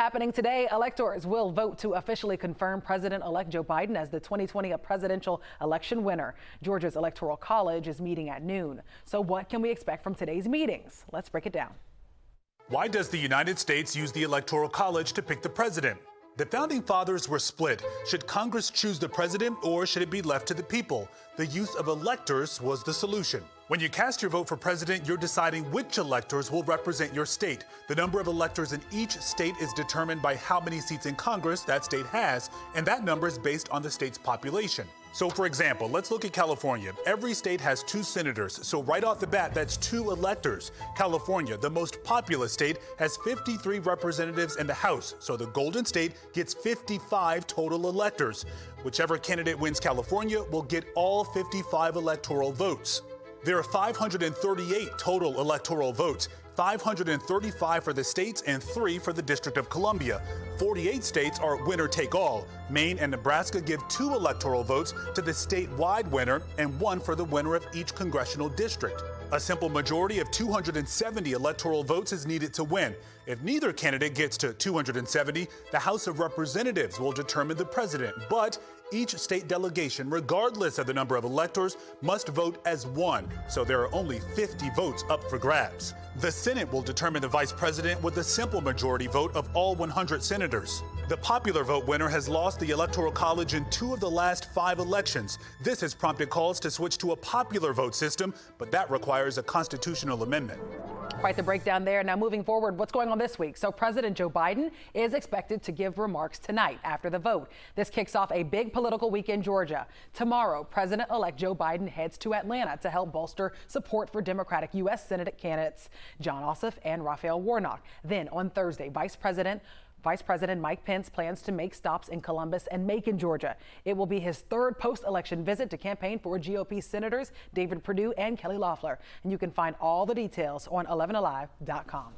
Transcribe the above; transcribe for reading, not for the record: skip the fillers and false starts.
happening today, electors will vote to officially confirm President-elect Joe Biden as the 2020 presidential election winner. Georgia's Electoral College is meeting at noon. So what can we expect from today's meetings? Let's break it down. Why does the United States use the Electoral College to pick the president? The founding fathers were split. Should Congress choose the president or should it be left to the people? The use of electors was the solution. When you cast your vote for president, you're deciding which electors will represent your state. The number of electors in each state is determined by how many seats in Congress that state has, and that number is based on the state's population. So, for example, let's look at California. Every state has 2 senators, so right off the bat, that's 2 electors. California, the most populous state, has 53 representatives in the House, so the Golden State gets 55 total electors. Whichever candidate wins California will get all 55 electoral votes. There are 538 total electoral votes, 535 for the states and 3 for the District of Columbia. 48 states are winner-take-all. Maine and Nebraska give 2 electoral votes to the statewide winner and 1 for the winner of each congressional district. A simple majority of 270 electoral votes is needed to win. If neither candidate gets to 270, the House of Representatives will determine the president. But each state delegation, regardless of the number of electors, must vote as one, so there are only 50 votes up for grabs. The Senate will determine the vice president with a simple majority vote of all 100 senators. The popular vote winner has lost the Electoral College in 2 of the last 5 elections. This has prompted calls to switch to a popular vote system, but that requires a constitutional amendment. Quite the breakdown there. Now moving forward, what's going on this week? So President Joe Biden is expected to give remarks tonight after the vote. This kicks off a big political week in Georgia. Tomorrow, President-elect Joe Biden heads to Atlanta to help bolster support for Democratic U.S. Senate candidates Jon Ossoff and Raphael Warnock. Then on Thursday, Vice President Mike Pence plans to make stops in Columbus and Macon, Georgia. It will be his 3rd post-election visit to campaign for GOP Senators David Perdue and Kelly Loeffler. And you can find all the details on 11alive.com.